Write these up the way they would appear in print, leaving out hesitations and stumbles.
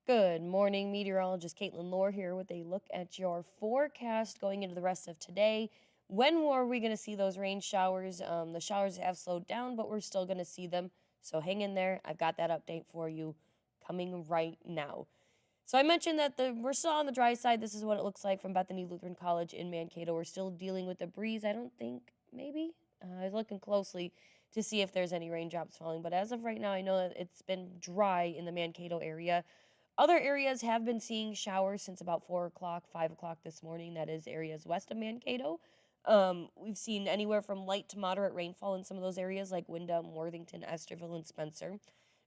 Good morning, meteorologist Caitlyn Lorr here with a look at your forecast going into the rest of today. When are we going to see those rain showers? The showers have slowed down, but we're still going to see them. So hang in there. I've got that update for you coming right now. So I mentioned that we're still on the dry side. This is what it looks like from Bethany Lutheran College in Mankato. We're still dealing with the breeze. I don't think, maybe. I was looking closely to see if there's any raindrops falling. But as of right now, I know that it's been dry in the Mankato area. Other areas have been seeing showers since about 4 o'clock, 5 o'clock this morning. That is areas west of Mankato. We've seen anywhere from light to moderate rainfall in some of those areas like Windham, Worthington, Esterville, and Spencer,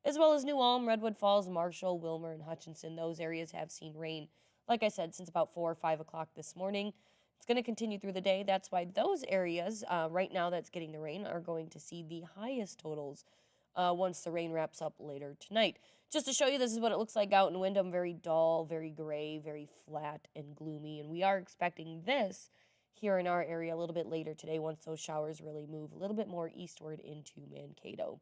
as well as New Ulm, Redwood Falls, Marshall, Wilmer, and Hutchinson. Those areas have seen rain, like I said, since about 4 or 5 o'clock this morning. It's going to continue through the day. That's why those areas right now that's getting the rain are going to see the highest totals once the rain wraps up later tonight. Just to show you, this is what it looks like out in Windham. Very dull, very gray, very flat and gloomy. And we are expecting this here in our area a little bit later today once those showers really move a little bit more eastward into Mankato.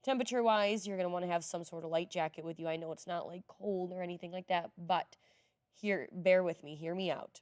Temperature-wise, you're going to want to have some sort of light jacket with you. I know it's not like cold or anything like that, but here, bear with me, hear me out.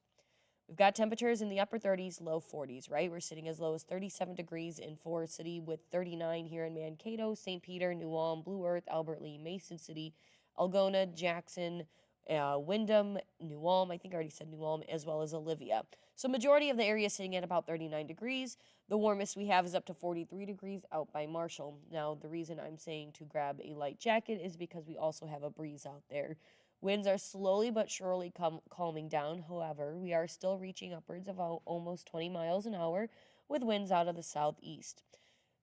We've got temperatures in the upper 30s, low 40s, right? We're sitting as low as 37 degrees in Forest City with 39 here in Mankato, St. Peter, New Ulm, Blue Earth, Albert Lee, Mason City, Algona, Jackson, Windham, New Ulm. I think I already said New Ulm, as well as Olivia. So majority of the area is sitting at about 39 degrees. The warmest we have is up to 43 degrees out by Marshall. Now, the reason I'm saying to grab a light jacket is because we also have a breeze out there. Winds are slowly but surely calming down. However, we are still reaching upwards of almost 20 miles an hour with winds out of the southeast.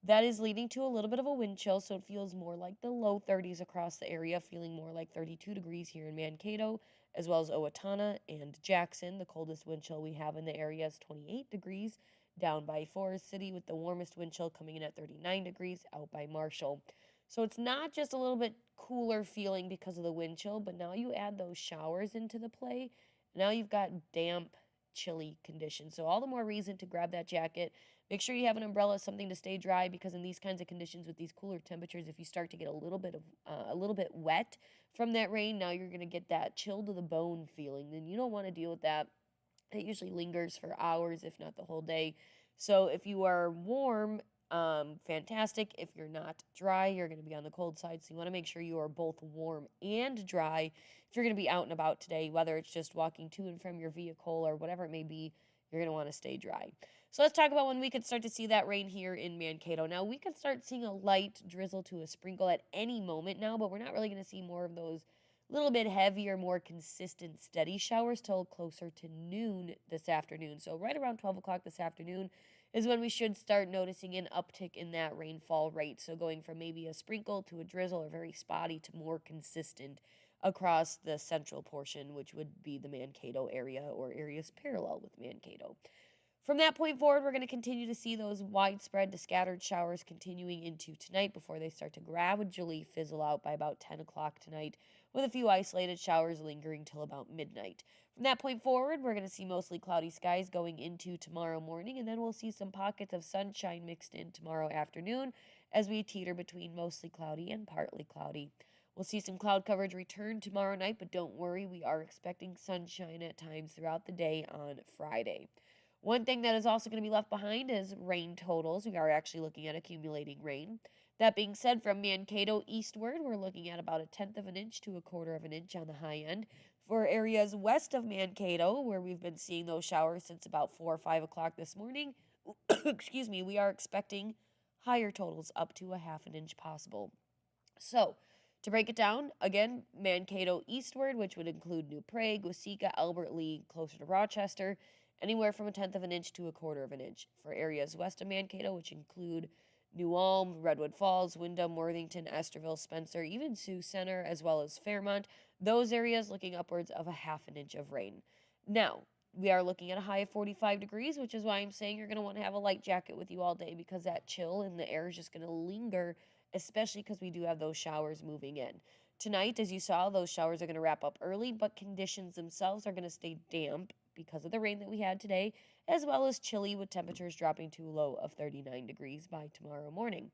That is leading to a little bit of a wind chill, so it feels more like the low 30s across the area, feeling more like 32 degrees here in Mankato, as well as Owatonna and Jackson. The coldest wind chill we have in the area is 28 degrees down by Forest City, with the warmest wind chill coming in at 39 degrees out by Marshall. So it's not just a little bit cooler feeling because of the wind chill, but now you add those showers into the play. Now you've got damp, chilly conditions. So all the more reason to grab that jacket. Make sure you have an umbrella, something to stay dry, because in these kinds of conditions with these cooler temperatures, if you start to get a little bit wet from that rain, now you're going to get that chill to the bone feeling. Then you don't want to deal with that. It usually lingers for hours, if not the whole day. So if you are warm, fantastic. If you're not dry, you're going to be on the cold side. So you want to make sure you are both warm and dry if you're going to be out and about today, whether it's just walking to and from your vehicle or whatever it may be. You're going to want to stay dry. So let's talk about when we could start to see that rain here in Mankato. Now, we could start seeing a light drizzle to a sprinkle at any moment now, but we're not really going to see more of those little bit heavier, more consistent, steady showers till closer to noon this afternoon. So right around 12 o'clock this afternoon is when we should start noticing an uptick in that rainfall rate. So going from maybe a sprinkle to a drizzle or very spotty to more consistent across the central portion, which would be the Mankato area or areas parallel with Mankato. From that point forward, we're going to continue to see those widespread to scattered showers continuing into tonight before they start to gradually fizzle out by about 10 o'clock tonight, with a few isolated showers lingering till about midnight. From that point forward, we're going to see mostly cloudy skies going into tomorrow morning, and then we'll see some pockets of sunshine mixed in tomorrow afternoon as we teeter between mostly cloudy and partly cloudy. We'll see some cloud coverage return tomorrow night, but don't worry, we are expecting sunshine at times throughout the day on Friday. One thing that is also going to be left behind is rain totals. We are actually looking at accumulating rain. That being said, from Mankato eastward, we're looking at about 1/10 of an inch to 1/4 of an inch on the high end. For areas west of Mankato, where we've been seeing those showers since about 4 or 5 o'clock this morning, excuse me, we are expecting higher totals up to 1/2 an inch possible. So, to break it down, again, Mankato eastward, which would include New Prague, Waseca, Albert Lee, closer to Rochester, anywhere from 1/10 of an inch to 1/4 of an inch. For areas west of Mankato, which include New Ulm, Redwood Falls, Windham, Worthington, Esterville, Spencer, even Sioux Center, as well as Fairmont, those areas looking upwards of 1/2 an inch of rain. Now, we are looking at a high of 45 degrees, which is why I'm saying you're going to want to have a light jacket with you all day, because that chill in the air is just going to linger, especially because we do have those showers moving in. Tonight, as you saw, those showers are going to wrap up early, but conditions themselves are going to stay damp because of the rain that we had today, as well as chilly with temperatures dropping to a low of 39 degrees by tomorrow morning.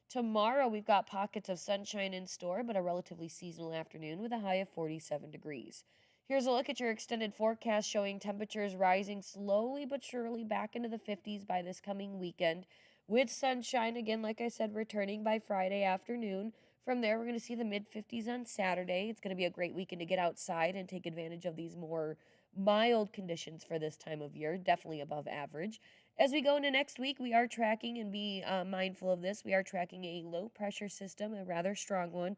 Tomorrow, we've got pockets of sunshine in store, but a relatively seasonal afternoon with a high of 47 degrees. Here's a look at your extended forecast showing temperatures rising slowly but surely back into the 50s by this coming weekend, with sunshine again, like I said, returning by Friday afternoon. From there, we're going to see the mid 50s on Saturday. It's going to be a great weekend to get outside and take advantage of these more mild conditions for this time of year, definitely above average. As we go into next week, we are tracking, and be mindful of this, we are tracking a low pressure system, a rather strong one,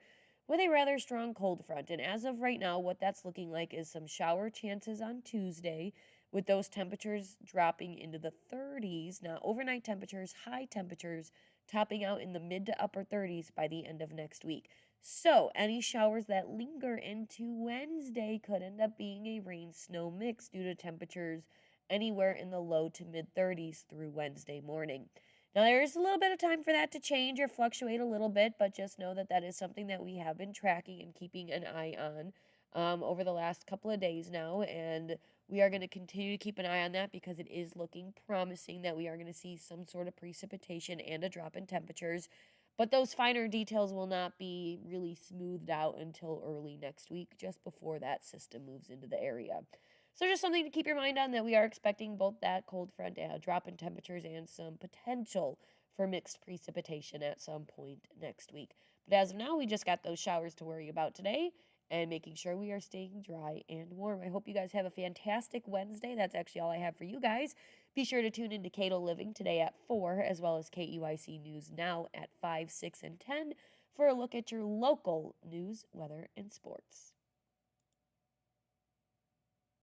with a rather strong cold front. And as of right now, what that's looking like is some shower chances on Tuesday, with those temperatures dropping into the 30s. Now, overnight temperatures, high temperatures, topping out in the mid to upper 30s by the end of next week. So, any showers that linger into Wednesday could end up being a rain snow mix due to temperatures anywhere in the low to mid 30s through Wednesday morning. Now, there is a little bit of time for that to change or fluctuate a little bit, but just know that that is something that we have been tracking and keeping an eye on over the last couple of days now. And we are going to continue to keep an eye on that because it is looking promising that we are going to see some sort of precipitation and a drop in temperatures. But those finer details will not be really smoothed out until early next week, just before that system moves into the area. So just something to keep your mind on, that we are expecting both that cold front, drop in temperatures, and some potential for mixed precipitation at some point next week. But as of now, we just got those showers to worry about today and making sure we are staying dry and warm. I hope you guys have a fantastic Wednesday. That's actually all I have for you guys. Be sure to tune into Cato Living today at 4, as well as KUIC News Now at 5, 6, and 10 for a look at your local news, weather, and sports.